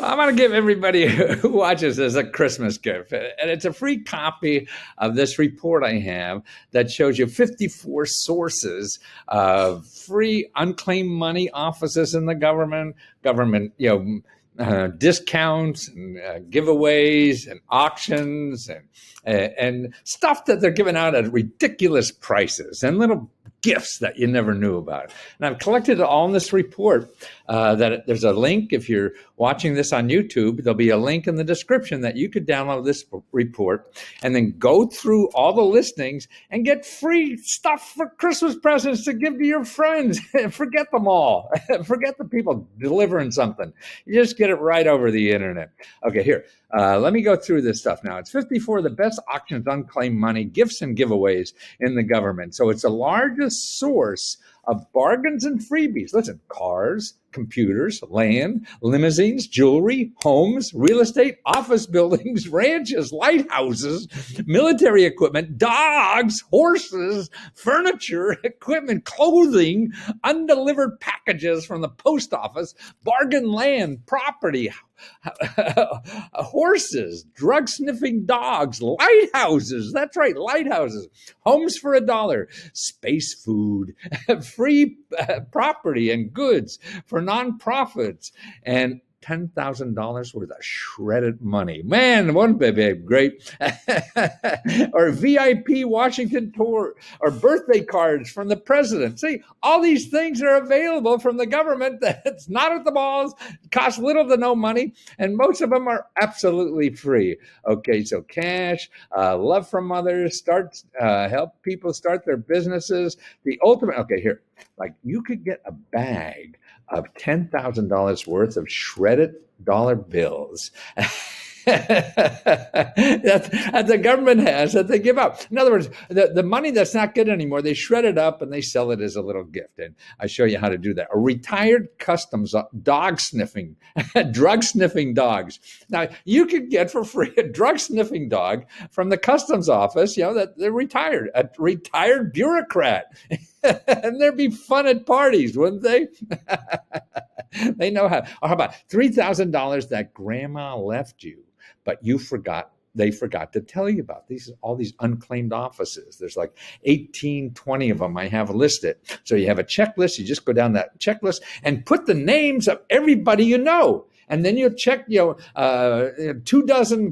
I want to give everybody who watches this a Christmas gift. And it's a free copy of this report I have that shows you 54 sources of free unclaimed money offices in the government, discounts and giveaways and auctions and stuff that they're giving out at ridiculous prices and little gifts that you never knew about. And I've collected it all in this report. That there's a link. If you're watching this on YouTube, there'll be a link in the description that you could download this report and then go through all the listings and get free stuff for Christmas presents to give to your friends. Forget them all. Forget the people delivering something. You just get it right over the internet. Okay, here. Let me go through this stuff now. It's 54 of the best auctions, unclaimed money, gifts, and giveaways in the government. So it's the largest source of bargains and freebies. Listen, cars, computers, land, limousines, jewelry, homes, real estate, office buildings, ranches, lighthouses, military equipment, dogs, horses, furniture, equipment, clothing, undelivered packages from the post office, bargain land, property, horses, drug sniffing dogs, lighthouses. That's right, lighthouses. Homes for $1, space food, free property and goods for nonprofits, and $10,000 worth of shredded money. Man, wouldn't that be great? Or VIP Washington tour, or birthday cards from the president. See, all these things are available from the government that's not at the malls, cost little to no money, and most of them are absolutely free. Okay, so cash, love from others, help people start their businesses. The ultimate, okay, here, like you could get a bag of $10,000 worth of shredded dollar bills that the government has that they give out. In other words, the money that's not good anymore, they shred it up and they sell it as a little gift. And I show you how to do that. A retired customs drug sniffing dogs. Now, you could get for free a drug sniffing dog from the customs office, that they're retired, a retired bureaucrat. And there'd be fun at parties, wouldn't they? They know how. Or how about $3,000 that grandma left you, but they forgot to tell you about all these unclaimed offices. There's like 18, 20 of them I have listed. So you have a checklist. You just go down that checklist and put the names of everybody you know. And then you'll check, 24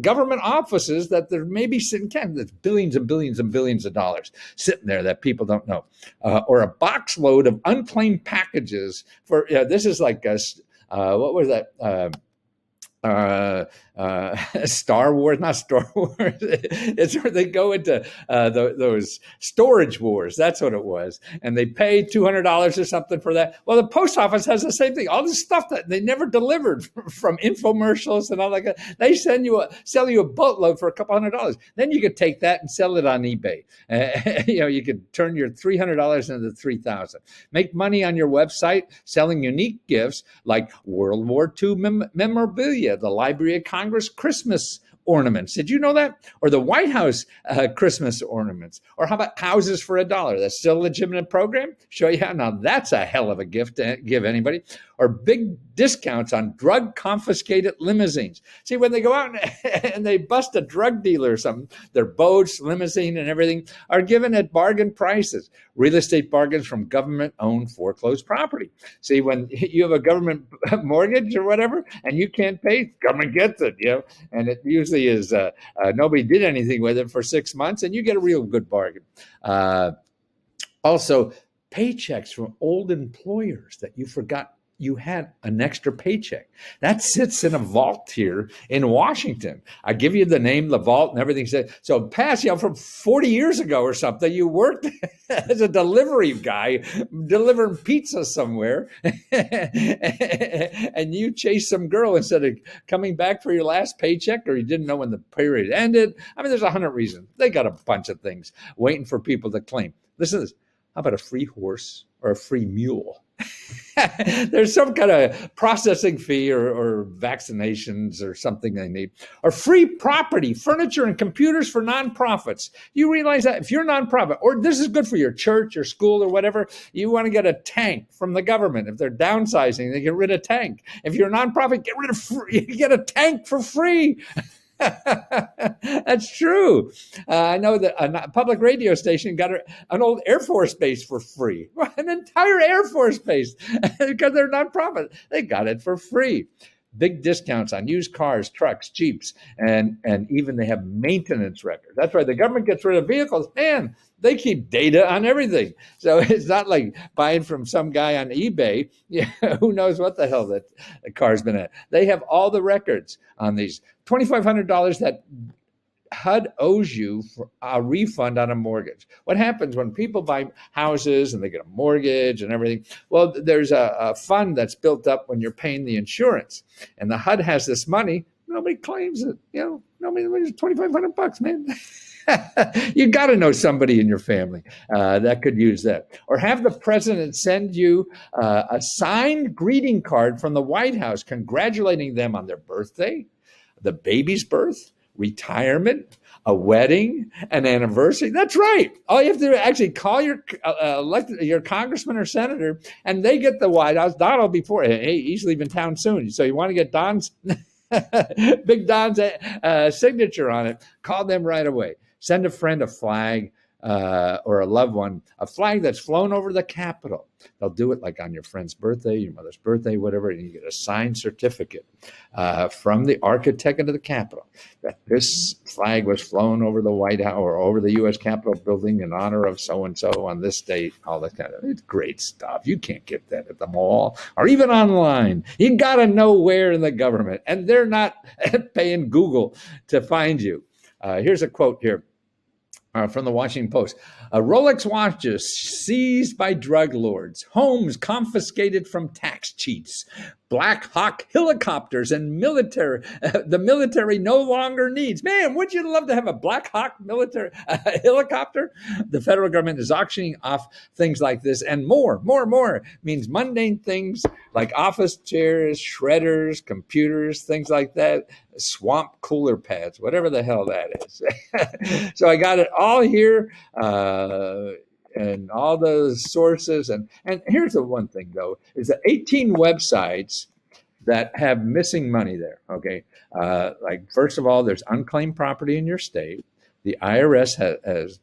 government offices that there may be sitting, there's billions and billions and billions of dollars sitting there that people don't know. Or a box load of unclaimed packages for, this is like, what was that? Star Wars, not Star Wars. It's where they go into those storage wars. That's what it was. And they pay $200 or something for that. Well, the post office has the same thing. All this stuff that they never delivered from infomercials and all that. They sell you a boatload for a couple $100. Then you could take that and sell it on eBay. You could turn your $300 into $3,000. Make money on your website selling unique gifts like World War II memorabilia, the Library of Congress Christmas ornaments. Did you know that? Or the White House Christmas ornaments. Or how about houses for $1? That's still a legitimate program. Show you how. Now that's a hell of a gift to give anybody. Or big discounts on drug confiscated limousines. See, when they go out and they bust a drug dealer or something, their boats, limousine, and everything are given at bargain prices. Real estate bargains from government-owned foreclosed property. See, when you have a government mortgage or whatever, and you can't pay, government gets it, and it usually is nobody did anything with it for 6 months, and you get a real good bargain. Also, paychecks from old employers that you forgot you had an extra paycheck. That sits in a vault here in Washington. I give you the name, the vault, and everything. So past, from 40 years ago or something, you worked as a delivery guy, delivering pizza somewhere, and you chased some girl instead of coming back for your last paycheck, or you didn't know when the period ended. I mean, there's 100 reasons. They got a bunch of things waiting for people to claim. Listen to this. How about a free horse or a free mule? There's some kind of processing fee or vaccinations or something they need. Or free property, furniture, and computers for nonprofits. You realize that if you're a nonprofit, or this is good for your church or school or whatever, you want to get a tank from the government. If they're downsizing, they get rid of tank. If you're a nonprofit, get rid of free, you get a tank for free. That's true. I know that a public radio station got an old Air Force base for free, an entire Air Force base, because they're nonprofit. They got it for free. Big discounts on used cars, trucks, Jeeps, and even they have maintenance records. That's why the government gets rid of vehicles. Man, they keep data on everything. So it's not like buying from some guy on eBay. Yeah, who knows what the hell that car's been at. They have all the records on these. $2,500 that HUD owes you for a refund on a mortgage. What happens when people buy houses and they get a mortgage and everything? Well, there's a fund that's built up when you're paying the insurance, and the HUD has this money. Nobody claims it. Nobody. $2,500, man. You got to know somebody in your family that could use that. Or have the president send you a signed greeting card from the White House congratulating them on their birthday, the baby's birth, retirement, a wedding, an anniversary. That's right. All you have to do is actually call your congressman or senator, and they get the White House. Don will be for it. Hey, he's leaving town soon. So you want to get Don's, Big Don's signature on it, call them right away. Send a friend a flag or a loved one, a flag that's flown over the Capitol. They'll do it like on your friend's birthday, your mother's birthday, whatever, and you get a signed certificate from the architect of the Capitol that this flag was flown over the White House or over the U.S. Capitol building in honor of so-and-so on this date, all that kind of, it's great stuff. You can't get that at the mall or even online. You got to know where in the government, and they're not paying Google to find you. Here's a quote here. From the Washington Post. Rolex watches seized by drug lords, homes confiscated from tax cheats, Black Hawk helicopters and military, the military no longer needs. Man, wouldn't you love to have a Black Hawk military helicopter? The federal government is auctioning off things like this and more means mundane things like office chairs, shredders, computers, things like that, swamp cooler pads, whatever the hell that is. So I got it all here. And all those sources. And here's the one thing, though, is that 18 websites that have missing money there, okay? Like, first of all, there's unclaimed property in your state. The IRS has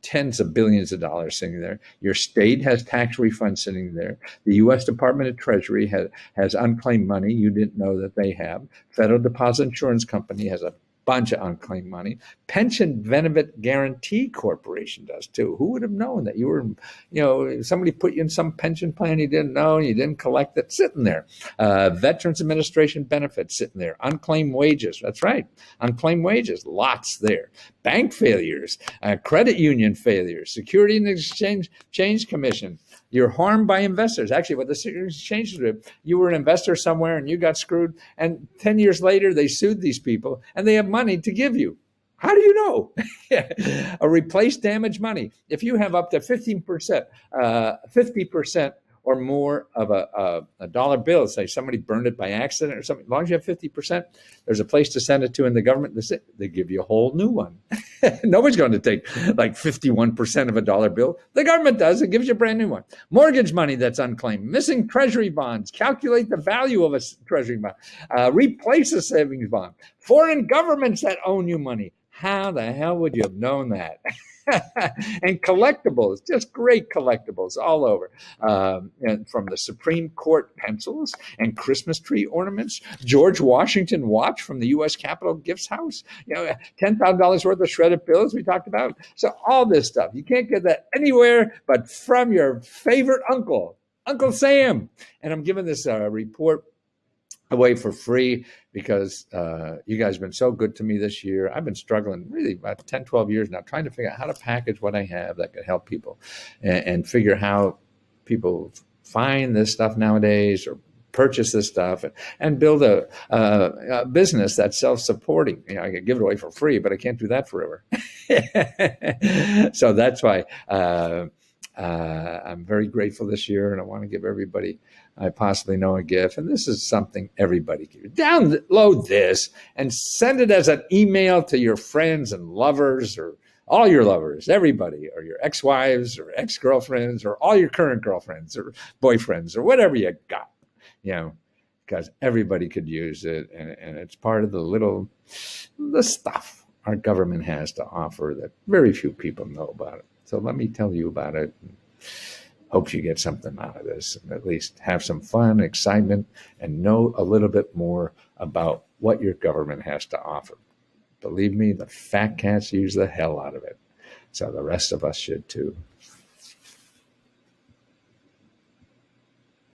tens of billions of dollars sitting there. Your state has tax refunds sitting there. The U.S. Department of Treasury has unclaimed money you didn't know that they have. Federal Deposit Insurance Company has a bunch of unclaimed money. Pension Benefit Guarantee Corporation does too. Who would have known that you were, somebody put you in some pension plan you didn't know, and you didn't collect it, sitting there. Veterans Administration benefits sitting there. Unclaimed wages. That's right. Unclaimed wages. Lots there. Bank failures, credit union failures, Security and Exchange Commission. You're harmed by investors. Actually, what the Securities and Exchange did, you were an investor somewhere and you got screwed, and 10 years later they sued these people and they have money to give you. How do you know? A replace damaged money. If you have up to 50% or more of a dollar bill, say somebody burned it by accident or something, as long as you have 50%, there's a place to send it to in the government. They give you a whole new one. Nobody's going to take like 51% of a dollar bill. The government does. It gives you a brand new one. Mortgage money that's unclaimed. Missing treasury bonds. Calculate the value of a treasury bond. Replace a savings bond. Foreign governments that own you money. How the hell would you have known that? And collectibles, just great collectibles all over. And from the Supreme Court pencils and Christmas tree ornaments, George Washington watch from the U.S. Capitol Gifts House, $10,000 worth of shredded bills we talked about. So all this stuff, you can't get that anywhere but from your favorite uncle, Uncle Sam. And I'm giving this report away for free because you guys have been so good to me this year. I've been struggling really about 10, 12 years now, trying to figure out how to package what I have that could help people and figure how people find this stuff nowadays or purchase this stuff and build a business that's self-supporting. I can give it away for free, but I can't do that forever. So that's why I'm very grateful this year, and I want to give everybody I possibly know a gift. And this is something everybody can do. Download this and send it as an email to your friends and lovers, or all your lovers, everybody, or your ex-wives or ex-girlfriends, or all your current girlfriends or boyfriends, or whatever you got, you know, because everybody could use it. And it's part of the stuff our government has to offer that very few people know about it. So let me tell you about it. Hope you get something out of this, and at least have some fun, excitement, and know a little bit more about what your government has to offer. Believe me, the fat cats use the hell out of it. So the rest of us should too.